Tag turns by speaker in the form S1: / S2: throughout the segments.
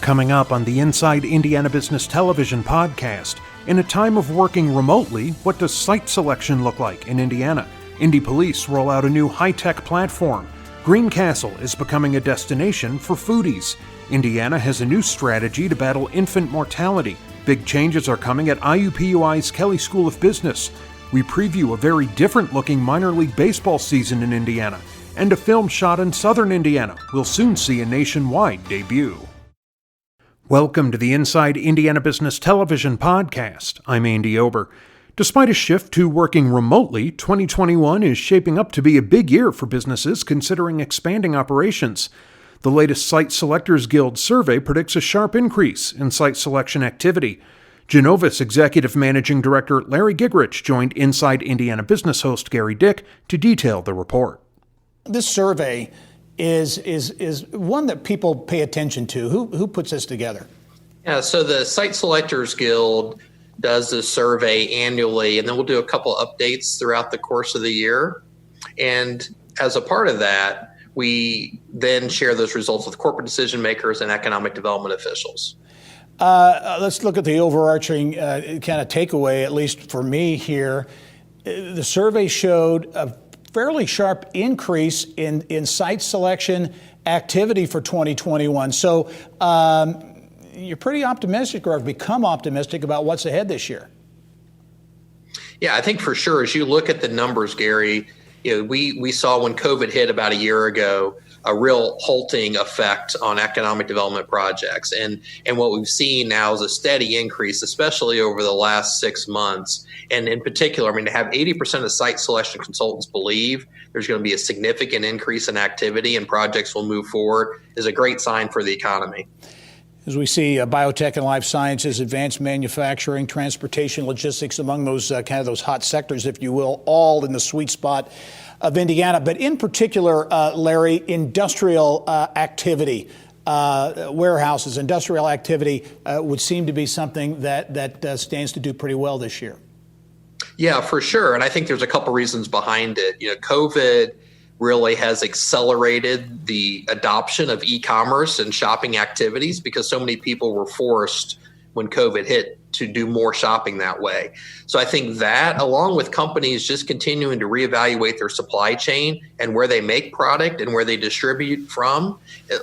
S1: Coming up on the Inside Indiana Business Television podcast, in a time of working remotely, what does site selection look like in Indiana? Indy police roll out a new high-tech platform. Greencastle is becoming a destination for foodies. Indiana has a new strategy to battle infant mortality. Big changes are coming at IUPUI's Kelley School of Business. We preview a very different-looking minor league baseball season in Indiana. And a film shot in southern Indiana will soon see a nationwide debut. Welcome to the Inside Indiana Business Television podcast. I'm Andy Ober. Despite a shift to working remotely, 2021 is shaping up to be a big year for businesses considering expanding operations. The latest Site Selectors Guild survey predicts a sharp increase in site selection activity. Genovis Executive Managing Director Larry Gigrich joined Inside Indiana Business host Gary Dick to detail the report.
S2: This survey is one that people pay attention to. Who puts this together?
S3: Yeah, so the Site Selectors Guild does this survey annually, and then we'll do a couple updates throughout the course of the year. And as a part of that, we then share those results with corporate decision makers and economic development officials.
S2: Let's look at the overarching kind of takeaway, at least for me here. The survey showed a fairly sharp increase in site selection activity for 2021. So you're pretty optimistic, or have become optimistic, about what's ahead this year.
S3: Yeah, I think for sure, as you look at the numbers, Gary, we saw when COVID hit about a year ago, a real halting effect on economic development projects. And what we've seen now is a steady increase, especially over the last 6 months. And in particular, to have 80% of site selection consultants believe there's going to be a significant increase in activity and projects will move forward is a great sign for the economy.
S2: As we see biotech and life sciences, advanced manufacturing, transportation, logistics, among those those hot sectors, if you will, all in the sweet spot of Indiana. But in particular, Larry, industrial activity, warehouses, industrial activity would seem to be something that stands to do pretty well this year.
S3: Yeah, for sure. And I think there's a couple reasons behind it. COVID really has accelerated the adoption of e-commerce and shopping activities because so many people were forced when COVID hit to do more shopping that way. So I think that, along with companies just continuing to reevaluate their supply chain and where they make product and where they distribute from,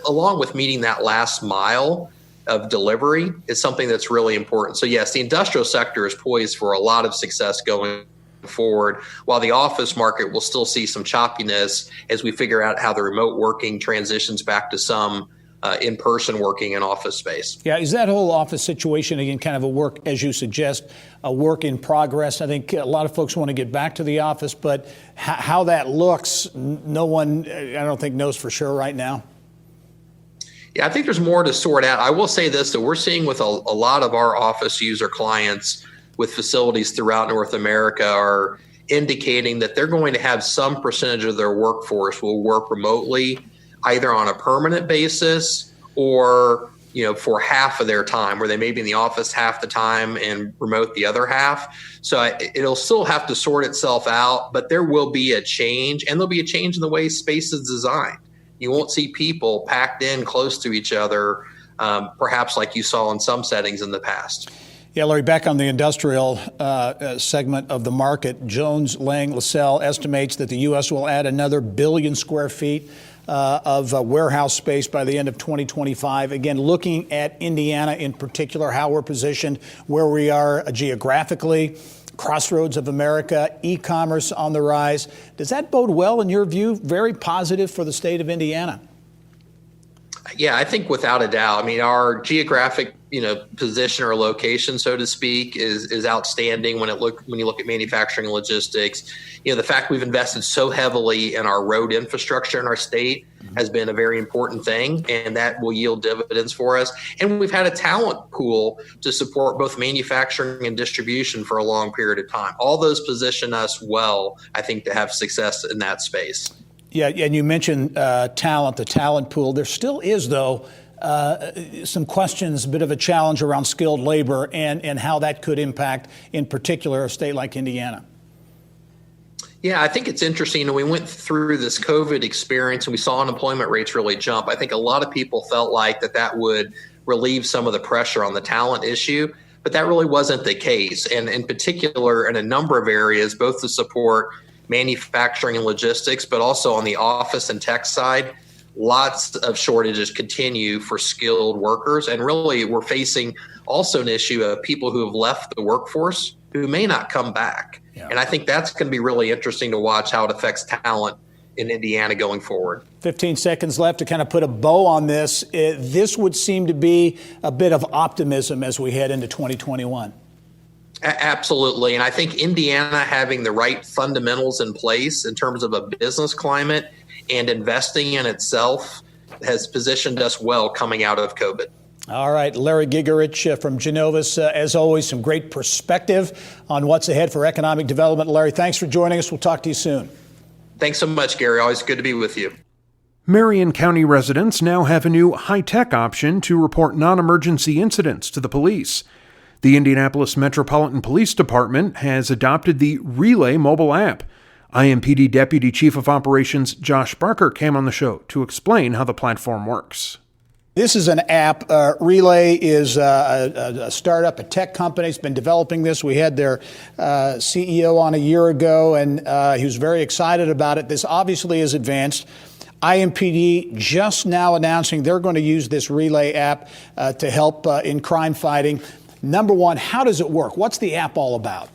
S3: along with meeting that last mile of delivery, is something that's really important. So yes, the industrial sector is poised for a lot of success going forward, while the office market will still see some choppiness as we figure out how the remote working transitions back to some in-person working in office space. Yeah,
S2: is that whole office situation, again, kind of a work, as you suggest, a work in progress? I think a lot of folks want to get back to the office, but how that looks, no one, I don't think, knows for sure right now.
S3: Yeah, I think there's more to sort out. I will say this, that we're seeing with a lot of our office user clients with facilities throughout North America are indicating that they're going to have some percentage of their workforce will work remotely, either on a permanent basis or, for half of their time, where they may be in the office half the time and remote the other half. So it'll still have to sort itself out, but there will be a change, and there'll be a change in the way space is designed. You won't see people packed in close to each other, perhaps like you saw in some settings in the past.
S2: Yeah, Larry, back on the industrial segment of the market, Jones Lang LaSalle estimates that the U.S. will add another 1 billion square feet of warehouse space by the end of 2025. Again, looking at Indiana in particular, how we're positioned, where we are geographically, crossroads of America, e-commerce on the rise. Does that bode well, in your view, very positive for the state of Indiana?
S3: Yeah, I think without a doubt. Our geographic, position or location, so to speak, is outstanding when you look at manufacturing and logistics. The fact we've invested so heavily in our road infrastructure in our state has been a very important thing, and that will yield dividends for us. And we've had a talent pool to support both manufacturing and distribution for a long period of time. All those position us well, I think, to have success in that space.
S2: Yeah, and you mentioned talent, the talent pool. There still is, though, some questions, a bit of a challenge around skilled labor and how that could impact, in particular, a state like Indiana.
S3: Yeah, I think it's interesting. We went through this COVID experience and we saw unemployment rates really jump. I think a lot of people felt like that would relieve some of the pressure on the talent issue. But that really wasn't the case. And in particular, in a number of areas, both to support manufacturing and logistics, but also on the office and tech side, lots of shortages continue for skilled workers. And really, we're facing also an issue of people who have left the workforce who may not come back. Yeah. And I think that's going to be really interesting to watch how it affects talent in Indiana going forward.
S2: 15 seconds left to kind of put a bow on this. This would seem to be a bit of optimism as we head into 2021.
S3: Absolutely. And I think Indiana having the right fundamentals in place in terms of a business climate and investing in itself has positioned us well coming out of COVID.
S2: All right, Larry Gigerich from Genovis, as always, some great perspective on what's ahead for economic development. Larry, thanks for joining us. We'll talk to you soon.
S3: Thanks so much, Gary. Always good to be with you.
S1: Marion County residents now have a new high-tech option to report non-emergency incidents to the police. The Indianapolis Metropolitan Police Department has adopted the Relay mobile app. IMPD Deputy Chief of Operations Josh Barker came on the show to explain how the platform works.
S2: This is an app. Relay is a startup, a tech company. It's been developing this. We had their CEO on a year ago, and he was very excited about it. This obviously is advanced. IMPD just now announcing they're going to use this Relay app to help in crime fighting. Number one, how does it work? What's the app all about?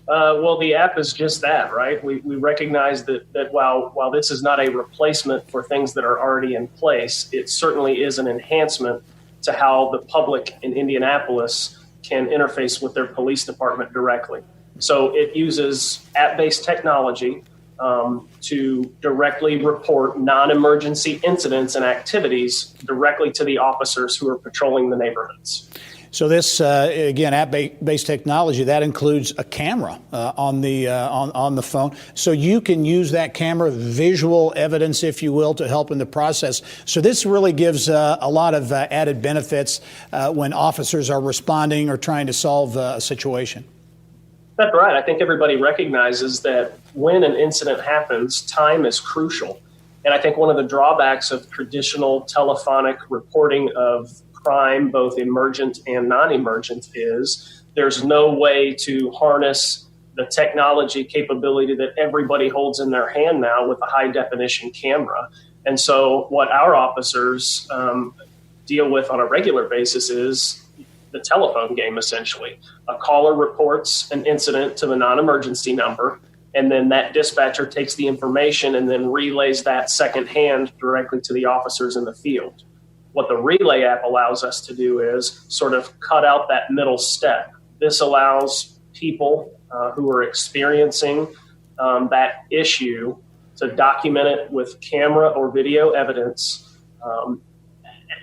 S4: Well, the app is just that, right? We recognize that while this is not a replacement for things that are already in place, it certainly is an enhancement to how the public in Indianapolis can interface with their police department directly. So it uses app-based technology to directly report non-emergency incidents and activities directly to the officers who are patrolling the neighborhoods.
S2: So this, again, app-based technology, that includes a camera on the phone. So you can use that camera, visual evidence, if you will, to help in the process. So this really gives a lot of added benefits when officers are responding or trying to solve a situation.
S4: That's right. I think everybody recognizes that when an incident happens, time is crucial. And I think one of the drawbacks of traditional telephonic reporting of crime, both emergent and non-emergent, is there's no way to harness the technology capability that everybody holds in their hand now with a high definition camera. And so what our officers deal with on a regular basis is the telephone game, essentially. A caller reports an incident to the non-emergency number, and then that dispatcher takes the information and then relays that secondhand directly to the officers in the field. What the Relay app allows us to do is sort of cut out that middle step. This allows people who are experiencing that issue to document it with camera or video evidence,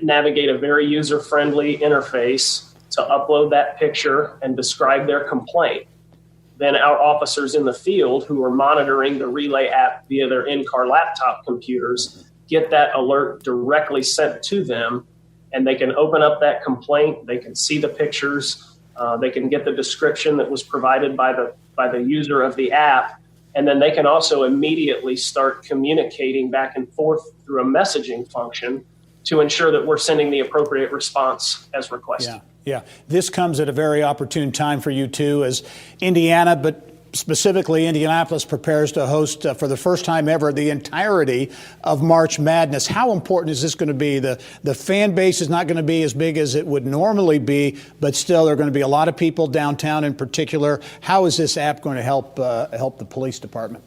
S4: navigate a very user-friendly interface to upload that picture and describe their complaint. Then our officers in the field who are monitoring the Relay app via their in-car laptop computers get that alert directly sent to them, and they can open up that complaint, they can see the pictures, they can get the description that was provided by the user of the app, and then they can also immediately start communicating back and forth through a messaging function to ensure that we're sending the appropriate response as requested.
S2: Yeah. This comes at a very opportune time for you too, as Indiana, but specifically Indianapolis, prepares to host for the first time ever the entirety of March Madness. How important is this going to be? The fan base is not going to be as big as it would normally be, but still there are going to be a lot of people downtown in particular. How is this app going to help the police department?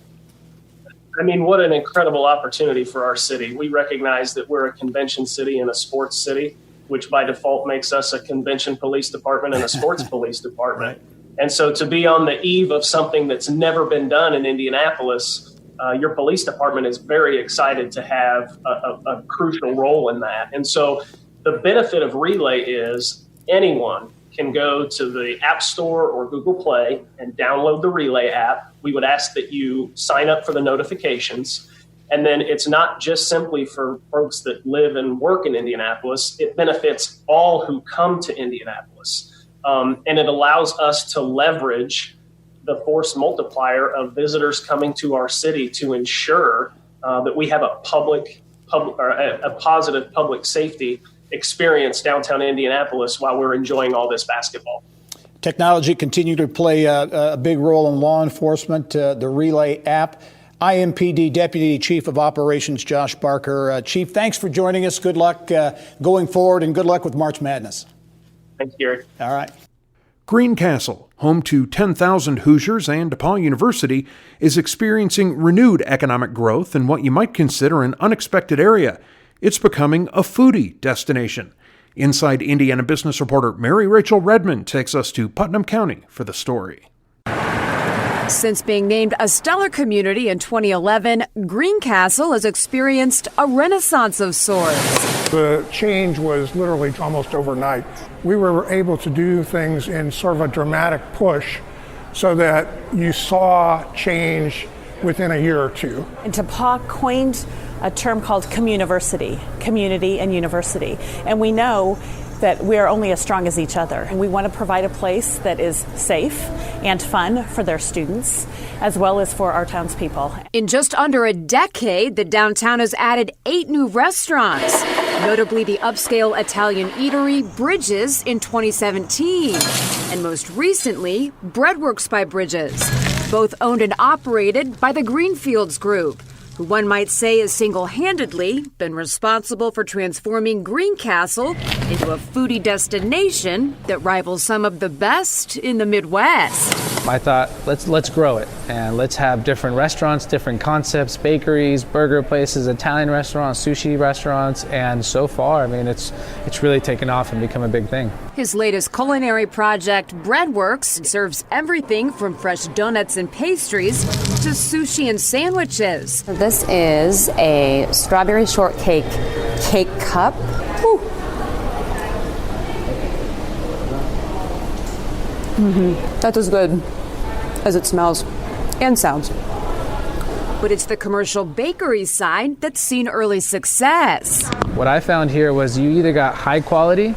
S4: I mean, what an incredible opportunity for our city. We recognize that we're a convention city and a sports city, which by default makes us a convention police department and a sports police department. Right. And so to be on the eve of something that's never been done in Indianapolis, your police department is very excited to have a crucial role in that. And so the benefit of Relay is anyone can go to the App Store or Google Play and download the Relay app. We would ask that you sign up for the notifications. And then it's not just simply for folks that live and work in Indianapolis. It benefits all who come to Indianapolis. And it allows us to leverage the force multiplier of visitors coming to our city to ensure that we have a positive public safety experience downtown Indianapolis while we're enjoying all this basketball.
S2: Technology continued to play a big role in law enforcement. The Relay app. IMPD Deputy Chief of Operations Josh Barker. Chief, thanks for joining us. Good luck going forward, and good luck with March Madness.
S4: Thanks, Gary.
S2: All right.
S1: Greencastle, home to 10,000 Hoosiers and DePaul University, is experiencing renewed economic growth in what you might consider an unexpected area. It's becoming a foodie destination. Inside Indiana business reporter Mary Rachel Redmond takes us to Putnam County for the story.
S5: Since being named a stellar community in 2011, Greencastle has experienced a renaissance of sorts.
S6: The change was literally almost overnight. We were able to do things in sort of a dramatic push so that you saw change within a year or two.
S7: And DePaul coined a term called communiversity, community and university. And we know that we are only as strong as each other. And we want to provide a place that is safe and fun for their students, as well as for our townspeople.
S5: In just under a decade, the downtown has added 8 new restaurants, notably the upscale Italian eatery Bridges in 2017, and most recently, Breadworks by Bridges, both owned and operated by the Greenfields Group, who one might say has single-handedly been responsible for transforming Greencastle into a foodie destination that rivals some of the best in the Midwest.
S8: I thought, let's grow it, and let's have different restaurants, different concepts, bakeries, burger places, Italian restaurants, sushi restaurants, and so far, I mean, it's really taken off and become a big thing.
S5: His latest culinary project, Breadworks, serves everything from fresh donuts and pastries to sushi and sandwiches.
S9: This is a strawberry shortcake cake cup. Woo. That is good, as it smells and sounds.
S5: But it's the commercial bakery side that's seen early success.
S8: What I found here was you either got high quality,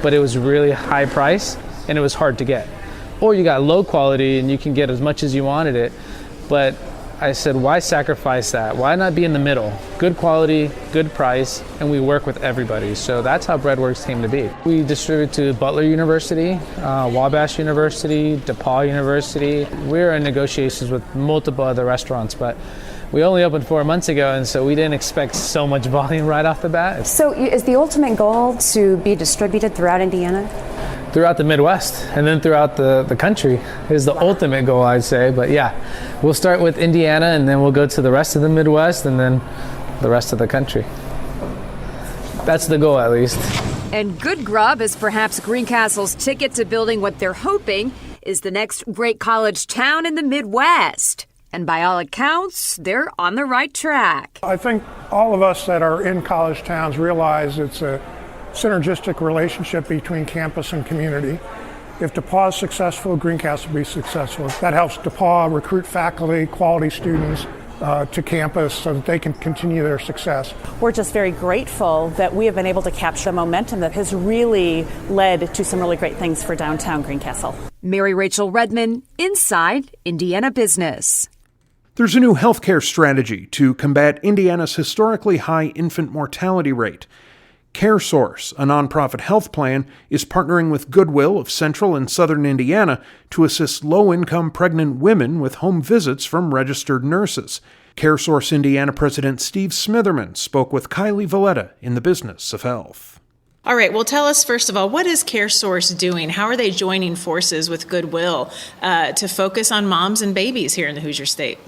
S8: but it was really high price, and it was hard to get. Or you got low quality, and you can get as much as you wanted it, but I said, why sacrifice that? Why not be in the middle? Good quality, good price, and we work with everybody. So that's how Breadworks came to be. We distribute to Butler University, Wabash University, DePaul University. We're in negotiations with multiple other restaurants, but we only opened 4 months ago, and so we didn't expect so much volume right off the bat.
S9: So is the ultimate goal to be distributed throughout Indiana?
S8: Throughout the Midwest, and then throughout the country is the ultimate goal, I'd say. But yeah, we'll start with Indiana, and then we'll go to the rest of the Midwest, and then the rest of the country. That's the goal, at least.
S5: And good grub is perhaps Greencastle's ticket to building what they're hoping is the next great college town in the Midwest. And by all accounts, they're on the right track.
S6: I think all of us that are in college towns realize it's a synergistic relationship between campus and community. If DePaul is successful, Greencastle will be successful. That helps DePaul recruit faculty, quality students to campus so that they can continue their success.
S7: We're just very grateful that we have been able to capture momentum that has really led to some really great things for downtown Greencastle.
S5: Mary Rachel Redmond, Inside Indiana Business.
S1: There's a new healthcare strategy to combat Indiana's historically high infant mortality rate. CareSource, a nonprofit health plan, is partnering with Goodwill of Central and Southern Indiana to assist low-income pregnant women with home visits from registered nurses. CareSource Indiana President Steve Smitherman spoke with Kelley Valletta in the Business of Health.
S10: All right, well, tell us, first of all, what is CareSource doing? How are they joining forces with Goodwill to focus on moms and babies here in the Hoosier State?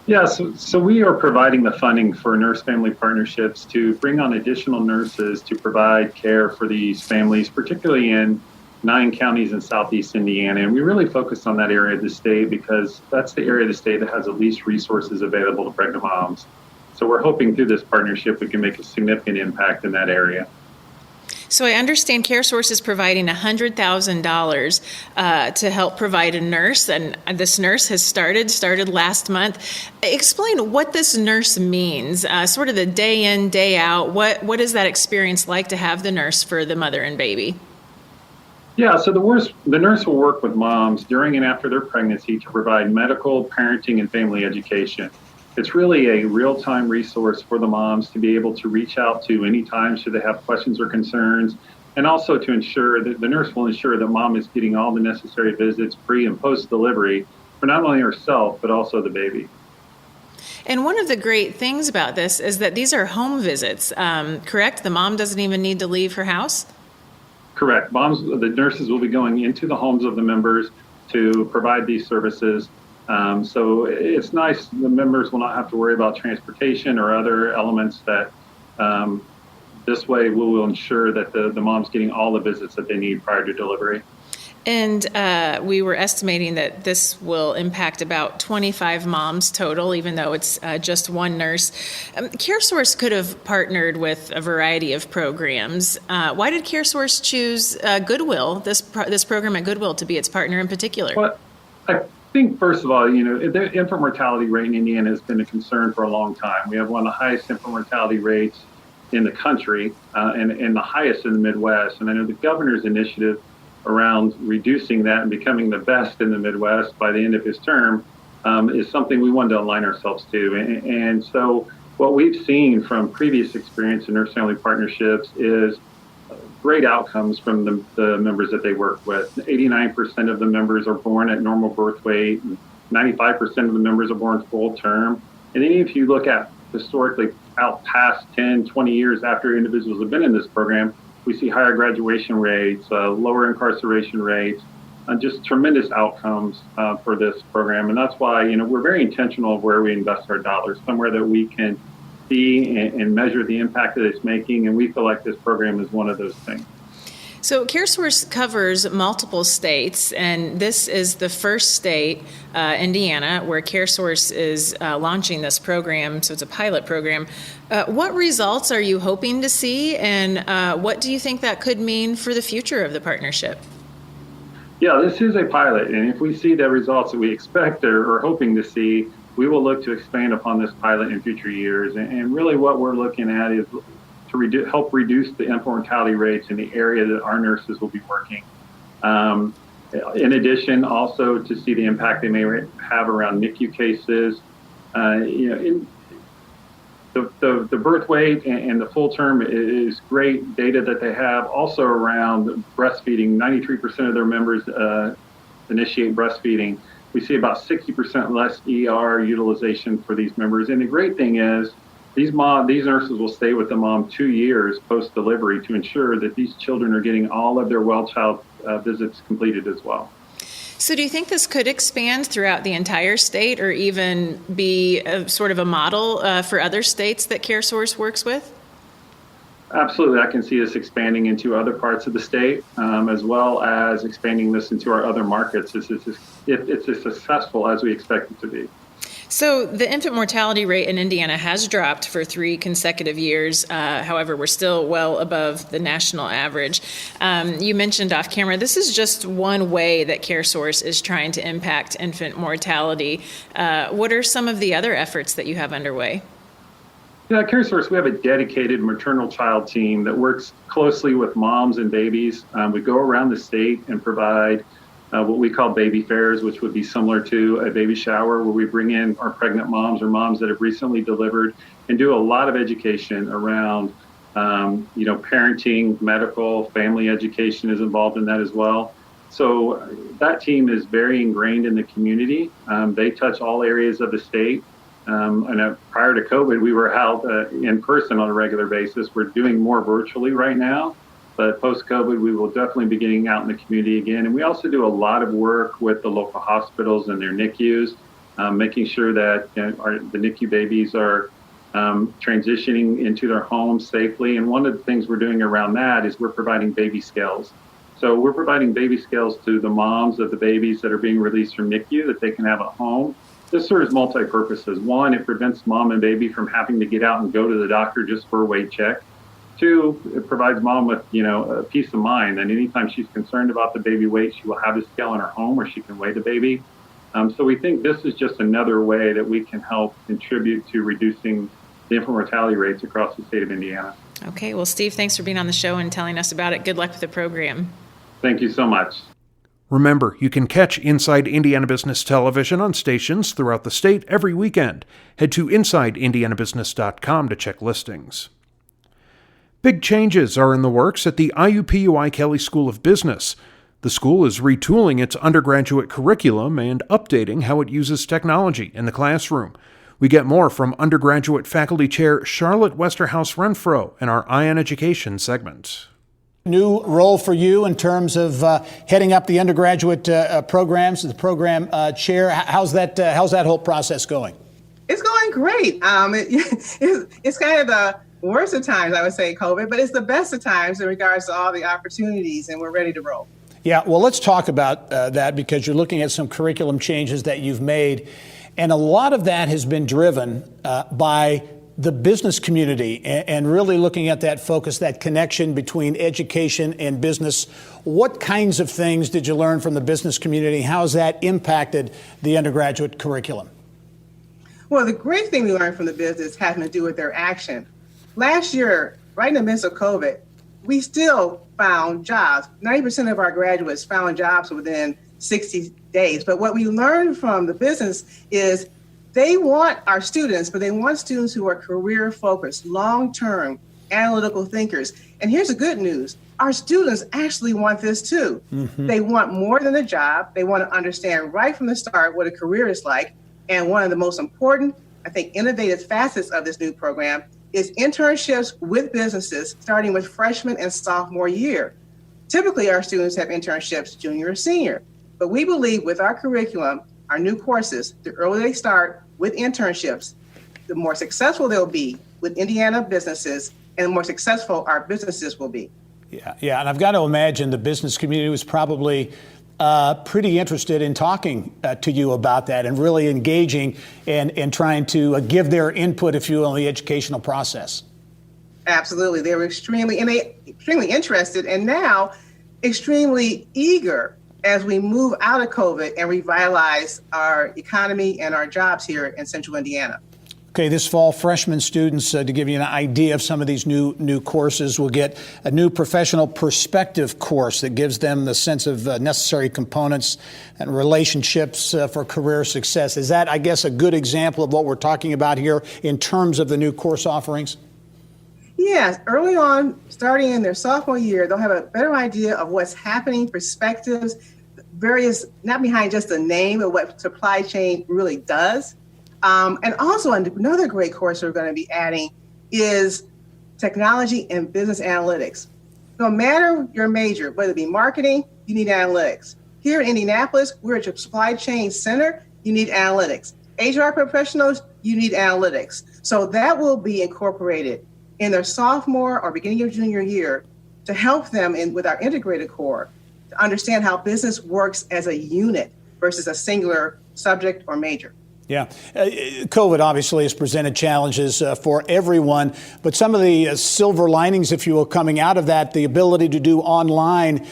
S11: Yeah, so we are providing the funding for nurse-family partnerships to bring on additional nurses to provide care for these families, particularly in 9 counties in southeast Indiana. And we really focus on that area of the state because that's the area of the state that has the least resources available to pregnant moms. So we're hoping through this partnership we can make a significant impact in that area.
S10: So I understand CareSource is providing $100,000 to help provide a nurse, and this nurse has started last month. Explain what this nurse means, sort of the day in, day out. What is that experience like to have the nurse for the mother and baby?
S11: Yeah, so the nurse will work with moms during and after their pregnancy to provide medical, parenting, and family education. It's really a real-time resource for the moms to be able to reach out to anytime should they have questions or concerns, and also to ensure that the nurse will ensure that mom is getting all the necessary visits pre and post delivery for not only herself, but also the baby.
S10: And one of the great things about this is that these are home visits, correct? The mom doesn't even need to leave her house?
S11: Correct. The nurses will be going into the homes of the members to provide these services. So it's nice. The members will not have to worry about transportation or other elements that this way we will ensure that the mom's getting all the visits that they need prior to delivery.
S10: And we were estimating that this will impact about 25 moms total, even though it's just one nurse. CareSource could have partnered with a variety of programs. Why did CareSource choose Goodwill, this program at Goodwill, to be its partner in particular?
S11: Well, I think, first of all, the infant mortality rate in Indiana has been a concern for a long time. We have one of the highest infant mortality rates in the country and the highest in the Midwest. And I know the governor's initiative around reducing that and becoming the best in the Midwest by the end of his term is something we wanted to align ourselves to. And so what we've seen from previous experience in nurse family partnerships is great outcomes from the members that they work with. 89% of the members are born at normal birth weight, and 95% of the members are born full term. And then if you look at historically out past 10, 20 years after individuals have been in this program, we see higher graduation rates, lower incarceration rates, just tremendous outcomes for this program. And that's why, we're very intentional of where we invest our dollars, somewhere that we can see and measure the impact that it's making. And we feel like this program is one of those things.
S10: So CareSource covers multiple states, and this is the first state, Indiana, where CareSource is launching this program. So it's a pilot program. What results are you hoping to see, and what do you think that could mean for the future of the partnership?
S11: Yeah, this is a pilot, and if we see the results that we expect or hoping to see, we will look to expand upon this pilot in future years. And really what we're looking at is to help reduce the infant mortality rates in the area that our nurses will be working. In addition, also to see the impact they may have around NICU cases. The birth weight and the full term is great data that they have. Also around breastfeeding, 93% of their members initiate breastfeeding. We see about 60% less ER utilization for these members. And the great thing is, these nurses will stay with the mom 2 years post-delivery to ensure that these children are getting all of their well child visits completed as well.
S10: So do you think this could expand throughout the entire state, or even be sort of a model for other states that CareSource works with?
S11: Absolutely. I can see this expanding into other parts of the state, as well as expanding this into our other markets if it's as successful as we expect it to be.
S10: So the infant mortality rate in Indiana has dropped for 3 consecutive years. However, we're still well above the national average. You mentioned off camera, this is just one way that CareSource is trying to impact infant mortality. What are some of the other efforts that you have underway?
S11: Yeah, at CareSource, we have a dedicated maternal child team that works closely with moms and babies. We go around the state and provide what we call baby fairs, which would be similar to a baby shower, where we bring in our pregnant moms or moms that have recently delivered and do a lot of education around, parenting, medical, family education is involved in that as well. So that team is very ingrained in the community. They touch all areas of the state. And prior to COVID, we were out in person on a regular basis. We're doing more virtually right now. But post-COVID, we will definitely be getting out in the community again. And we also do a lot of work with the local hospitals and their NICUs, making sure that the NICU babies are transitioning into their homes safely. And one of the things we're doing around that is we're providing baby scales. So we're providing baby scales to the moms of the babies that are being released from NICU that they can have at home. This serves multi-purposes. One, it prevents mom and baby from having to get out and go to the doctor just for a weight check. 2, it provides mom with, a peace of mind. And anytime she's concerned about the baby weight, she will have a scale in her home where she can weigh the baby. So we think this is just another way that we can help contribute to reducing the infant mortality rates across the state of Indiana.
S10: Okay. Well, Steve, thanks for being on the show and telling us about it. Good luck with the program.
S11: Thank you so much.
S1: Remember, you can catch Inside Indiana Business Television on stations throughout the state every weekend. Head to InsideIndianaBusiness.com to check listings. Big changes are in the works at the IUPUI Kelley School of Business. The school is retooling its undergraduate curriculum and updating how it uses technology in the classroom. We get more from undergraduate faculty chair Charlotte Westerhouse Renfro in our Eye on Education segment.
S2: New role for you in terms of heading up the undergraduate programs, the program chair. How's that whole process going?
S12: It's going great. It's kind of the worst of times, I would say, COVID, but it's the best of times in regards to all the opportunities, and we're ready to roll.
S2: Yeah, well, let's talk about that, because you're looking at some curriculum changes that you've made, and a lot of that has been driven by the business community and really looking at that focus, that connection between education and business. What kinds of things did you learn from the business community? How has that impacted the undergraduate curriculum?
S12: Well, the great thing we learned from the business having to do with their action. Last year, right in the midst of COVID, we still found jobs. 90% of our graduates found jobs within 60 days. But what we learned from the business is they want our students, but they want students who are career focused, long-term, analytical thinkers. And here's the good news. Our students actually want this too. Mm-hmm. They want more than a job. They want to understand right from the start what a career is like. And one of the most important, I think, innovative facets of this new program is internships with businesses starting with freshman and sophomore year. Typically, our students have internships junior or senior, but we believe with our curriculum, our new courses, the earlier they start with internships, the more successful they'll be with Indiana businesses, and the more successful our businesses will be.
S2: Yeah, and I've got to imagine the business community was probably pretty interested in talking to you about that and really engaging and trying to give their input, if you will, in the educational process.
S12: Absolutely. They were extremely interested, and now extremely eager as we move out of COVID and revitalize our economy and our jobs here in Central Indiana.
S2: Okay, this fall, freshman students, to give you an idea of some of these new courses, will get a new professional perspective course that gives them the sense of necessary components and relationships for career success. Is that, I guess, a good example of what we're talking about here in terms of the new course offerings?
S12: Yes, early on, starting in their sophomore year, they'll have a better idea of what's happening, perspectives, various, not behind just the name, but what supply chain really does. And also another great course we're going to be adding is technology and business analytics. No matter your major, whether it be marketing, you need analytics. Here in Indianapolis, we're at your supply chain center, you need analytics. HR professionals, you need analytics. So that will be incorporated in their sophomore or beginning of junior year to help them with our integrated core to understand how business works as a unit versus a singular subject or major.
S2: Yeah. COVID obviously has presented challenges for everyone, but some of the silver linings, if you will, coming out of that, the ability to do online,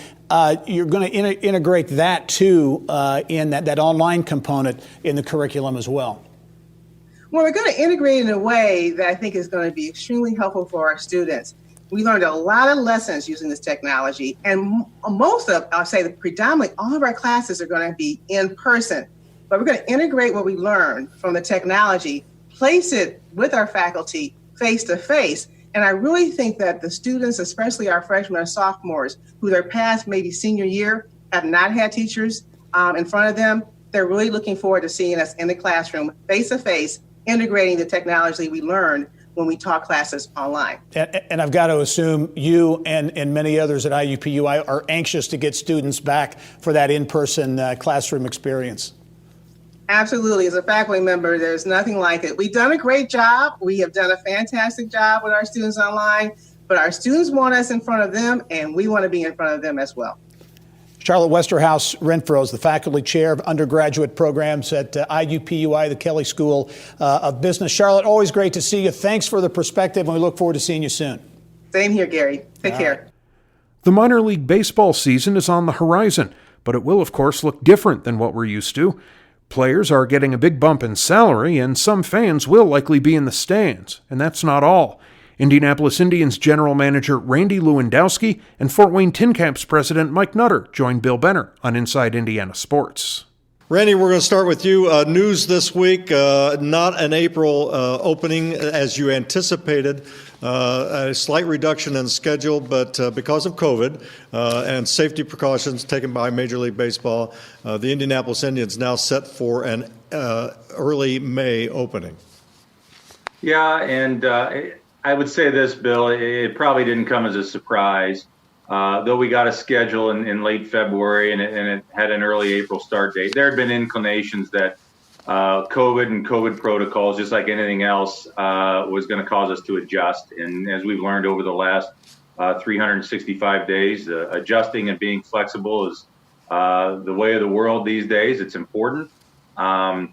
S2: you're going to integrate that too in that online component in the curriculum as well.
S12: Well, we're going to integrate in a way that I think is going to be extremely helpful for our students. We learned a lot of lessons using this technology, and predominantly all of our classes are going to be in person. But we're going to integrate what we learned from the technology, place it with our faculty face to face. And I really think that the students, especially our freshmen and sophomores, who their past maybe senior year have not had teachers in front of them, they're really looking forward to seeing us in the classroom face to face, integrating the technology we learned when we taught classes online.
S2: And I've got to assume you and many others at IUPUI are anxious to get students back for that in-person classroom experience.
S12: Absolutely. As a faculty member, there's nothing like it. We've done a great job. We have done a fantastic job with our students online, but our students want us in front of them, and we want to be in front of them as well.
S2: Charlotte Westerhouse Renfro is the faculty chair of undergraduate programs at IUPUI, the Kelley School of Business. Charlotte, always great to see you. Thanks for the perspective, and we look forward to seeing you soon.
S12: Same here, Gary. Take care.
S1: Right. The minor league baseball season is on the horizon, but it will, of course, look different than what we're used to. Players are getting a big bump in salary, and some fans will likely be in the stands. And that's not all. Indianapolis Indians General Manager Randy Lewandowski and Fort Wayne TinCaps President Mike Nutter joined Bill Benner on Inside Indiana Sports.
S13: Randy, we're going to start with you. News this week, not an April opening as you anticipated. A slight reduction in schedule, but because of COVID and safety precautions taken by Major League Baseball, the Indianapolis Indians now set for an early May opening.
S14: Yeah, and I would say this, Bill, it probably didn't come as a surprise. Though we got a schedule in late February and it had an early April start date, there had been inclinations that COVID and COVID protocols, just like anything else, was going to cause us to adjust. And as we've learned over the last 365 days, adjusting and being flexible is the way of the world these days. It's important. The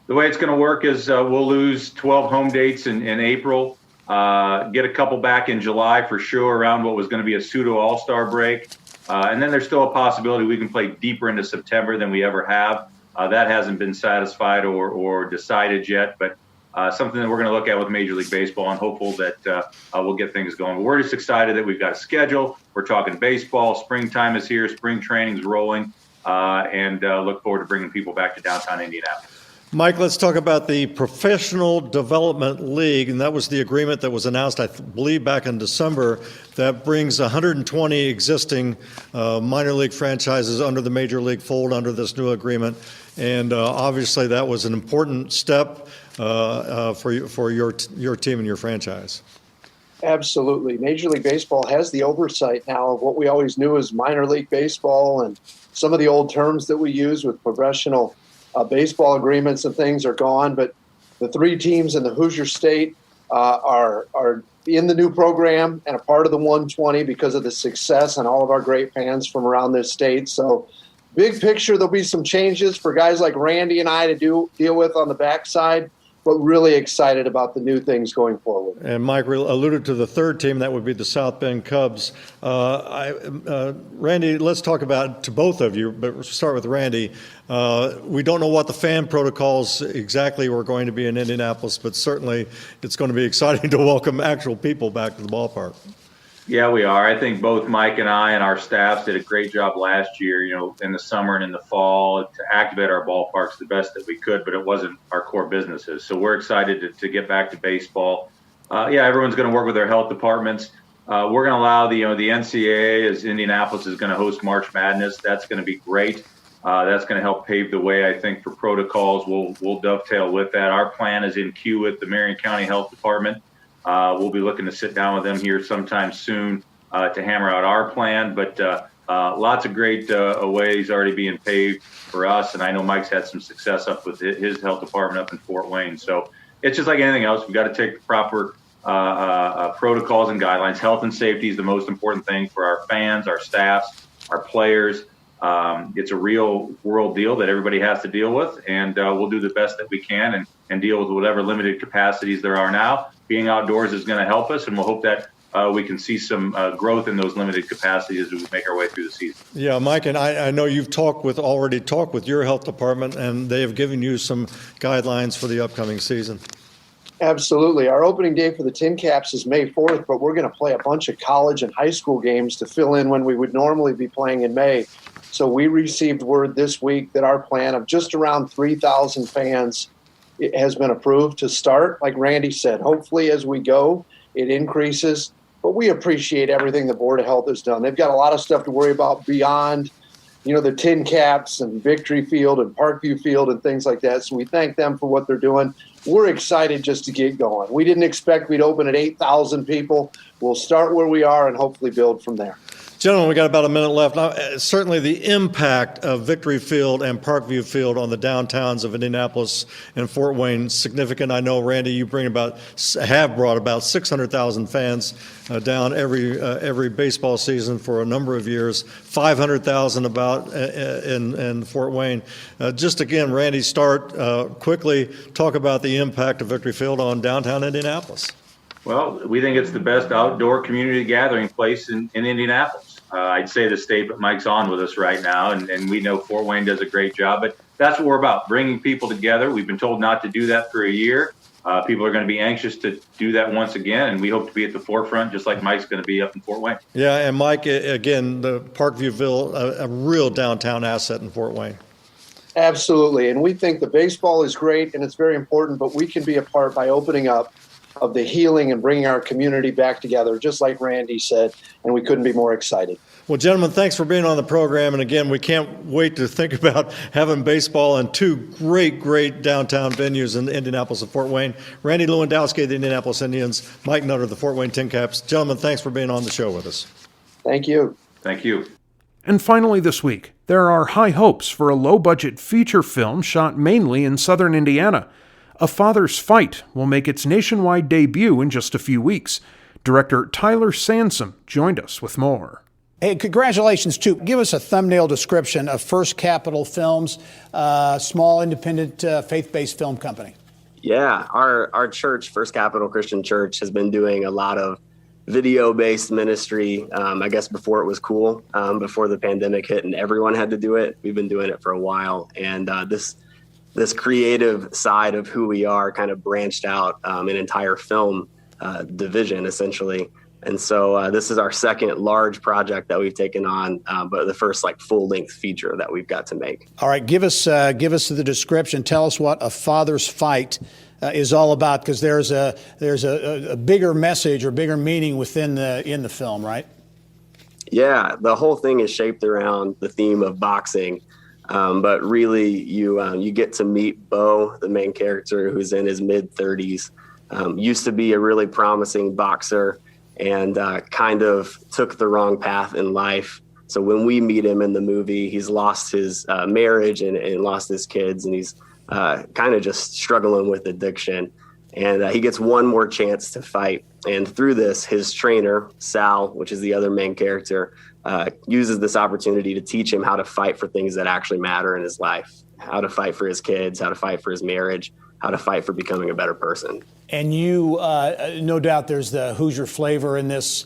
S14: way it's going to work is we'll lose 12 home dates in April. Get a couple back in July for sure around what was going to be a pseudo all-star break. And then there's still a possibility we can play deeper into September than we ever have. That hasn't been satisfied or decided yet, but something that we're going to look at with Major League Baseball and hopeful that we'll get things going. But we're just excited that we've got a schedule. We're talking baseball. Springtime is here. Spring training's rolling, and look forward to bringing people back to downtown Indianapolis.
S13: Mike, let's talk about the Professional Development League, and that was the agreement that was announced, I believe, back in December, that brings 120 existing minor league franchises under the Major League fold under this new agreement, and obviously that was an important step for your team and your franchise.
S15: Absolutely. Major League Baseball has the oversight now of what we always knew as minor league baseball, and some of the old terms that we use with professional baseball agreements and things are gone, but the three teams in the Hoosier State are in the new program and a part of the 120 because of the success and all of our great fans from around this state. So big picture, there'll be some changes for guys like Randy and I to deal with on the backside, but really excited about the new things going forward.
S13: And Mike alluded to the third team, that would be the South Bend Cubs. Randy, let's talk about to both of you, but we'll start with Randy. We don't know what the fan protocols exactly were going to be in Indianapolis, but certainly it's going to be exciting to welcome actual people back to the ballpark.
S14: Yeah, we are. I think both Mike and I and our staffs did a great job last year, in the summer and in the fall to activate our ballparks the best that we could, but it wasn't our core businesses. So we're excited to get back to baseball. Everyone's going to work with their health departments. We're going to allow the NCAA, as Indianapolis is going to host March Madness. That's going to be great. That's going to help pave the way, I think, for protocols. We'll dovetail with that. Our plan is in queue with the Marion County Health Department. We'll be looking to sit down with them here sometime soon to hammer out our plan. But lots of great ways already being paved for us. And I know Mike's had some success up with his health department up in Fort Wayne. So it's just like anything else. We've got to take the proper protocols and guidelines. Health and safety is the most important thing for our fans, our staffs, our players. It's a real world deal that everybody has to deal with. And we'll do the best that we can and deal with whatever limited capacities there are now. Being outdoors is going to help us, and we'll hope that we can see some growth in those limited capacities as we make our way through the season. Yeah,
S13: Mike, and I know you've already talked with your health department, and they have given you some guidelines for the upcoming season.
S15: Absolutely. Our opening day for the TinCaps is May 4th, but we're going to play a bunch of college and high school games to fill in when we would normally be playing in May. So we received word this week that our plan of just around 3,000 fans it has been approved to start. Like Randy said, hopefully as we go, it increases. But we appreciate everything the Board of Health has done. They've got a lot of stuff to worry about beyond, the TinCaps and Victory Field and Parkview Field and things like that. So we thank them for what they're doing. We're excited just to get going. We didn't expect we'd open at 8,000 people. We'll start where we are and hopefully build from there.
S13: Gentlemen, we got about a minute left. Now, certainly the impact of Victory Field and Parkview Field on the downtowns of Indianapolis and Fort Wayne significant. I know, Randy, you have brought about 600,000 fans down every baseball season for a number of years. 500,000 about in Fort Wayne. Just again, Randy, start quickly. Talk about the impact of Victory Field on downtown Indianapolis.
S14: Well, we think it's the best outdoor community gathering place in Indianapolis. I'd say the state, but Mike's on with us right now, and we know Fort Wayne does a great job. But that's what we're about, bringing people together. We've been told not to do that for a year. People are going to be anxious to do that once again, and we hope to be at the forefront, just like Mike's going to be up in Fort Wayne.
S13: Yeah, and Mike, again, the Parkviewville, a real downtown asset in Fort Wayne.
S15: Absolutely. And we think the baseball is great and it's very important, but we can be a part by opening up of the healing and bringing our community back together, just like Randy said, and we couldn't be more excited.
S13: Well, gentlemen, thanks for being on the program. And again, we can't wait to think about having baseball in two great downtown venues in Indianapolis and Fort Wayne. Randy Lewandowski of the Indianapolis Indians, Mike Nutter of the Fort Wayne Tin Caps. Gentlemen, thanks for being on the show with us.
S15: Thank you.
S14: Thank you.
S1: And finally this week, there are high hopes for a low-budget feature film shot mainly in southern Indiana. A Father's Fight will make its nationwide debut in just a few weeks. Director Tyler Sansom joined us with more.
S2: Hey, congratulations, too. Give us a thumbnail description of First Capital Films, small, independent, faith-based film company.
S16: Yeah, our church, First Capital Christian Church, has been doing a lot of video-based ministry, I guess before it was cool, before the pandemic hit and everyone had to do it. We've been doing it for a while. And this creative side of who we are kind of branched out an entire film division, essentially. And so this is our second large project that we've taken on, but the first full-length feature that we've got to make.
S2: All right, give us the description. Tell us what A Father's Fight is all about, because there's a bigger message or bigger meaning in the film, right?
S16: Yeah, the whole thing is shaped around the theme of boxing, but really you get to meet Bo, the main character, who's in his mid-30s. Used to be a really promising boxer, and kind of took the wrong path in life. So when we meet him in the movie, he's lost his marriage and lost his kids, and he's kind of just struggling with addiction. And he gets one more chance to fight. And through this, his trainer, Sal, which is the other main character, uses this opportunity to teach him how to fight for things that actually matter in his life, how to fight for his kids, how to fight for his marriage, how to fight for becoming a better person.
S2: And you, no doubt there's the Hoosier flavor in this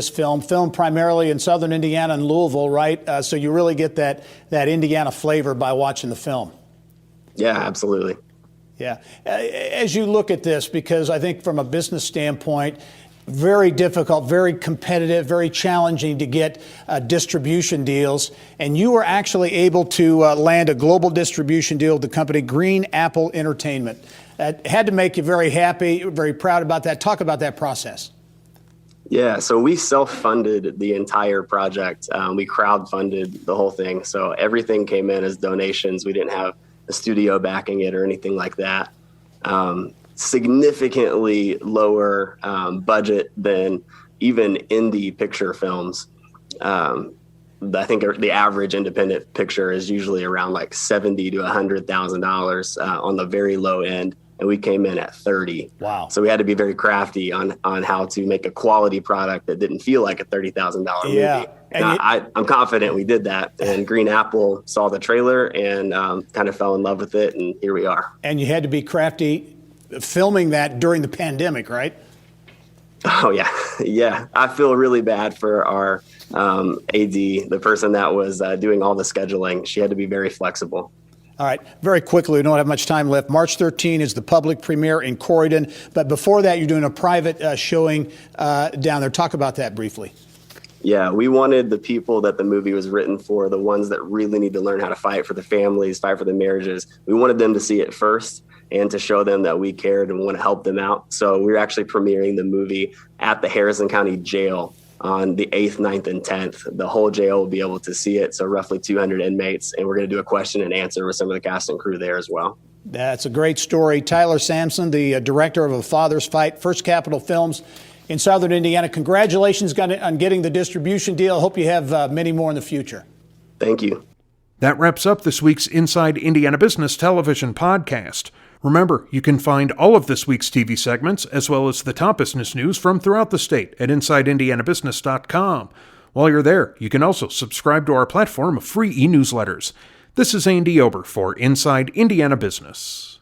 S2: film, filmed primarily in southern Indiana and Louisville, right? So you really get that Indiana flavor by watching the film.
S16: Yeah, absolutely.
S2: Yeah. As you look at this, because I think from a business standpoint, very difficult, very competitive, very challenging to get distribution deals. And you were actually able to land a global distribution deal with the company Greencastle Entertainment. That had to make you very happy, very proud about that. Talk about that process.
S16: Yeah, so we self-funded the entire project. We crowdfunded the whole thing. So everything came in as donations. We didn't have a studio backing it or anything like that. Significantly lower budget than even indie picture films. I think the average independent picture is usually around $70,000 to $100,000 on the very low end, and we came in at 30.
S2: Wow!
S16: So we had to be very crafty on how to make a quality product that didn't feel like a $30,000 movie.
S2: Yeah.
S16: And I'm confident we did that. And Greencastle saw the trailer and kind of fell in love with it, and here we are.
S2: And you had to be crafty filming that during the pandemic, right?
S16: Oh, yeah. Yeah. I feel really bad for our AD, the person that was doing all the scheduling. She had to be very flexible.
S2: All right. Very quickly, we don't have much time left. March 13 is the public premiere in Corydon. But before that, you're doing a private showing down there. Talk about that briefly.
S16: Yeah, we wanted the people that the movie was written for, the ones that really need to learn how to fight for the families, fight for the marriages. We wanted them to see it first and to show them that we cared and want to help them out. So we're actually premiering the movie at the Harrison County Jail on the 8th, 9th, and 10th. The whole jail will be able to see it, so roughly 200 inmates, and we're going to do a question and answer with some of the cast and crew there as well. That's
S2: a great story. Tyler Sansom, the director of A Father's Fight, First Capital Films in southern Indiana. Congratulations on getting the distribution deal. I hope you have many more in the future.
S16: Thank you.
S1: That wraps up this week's Inside Indiana Business Television podcast. Remember, you can find all of this week's TV segments, as well as the top business news from throughout the state at InsideIndianaBusiness.com. While you're there, you can also subscribe to our platform of free e-newsletters. This is Andy Ober for Inside Indiana Business.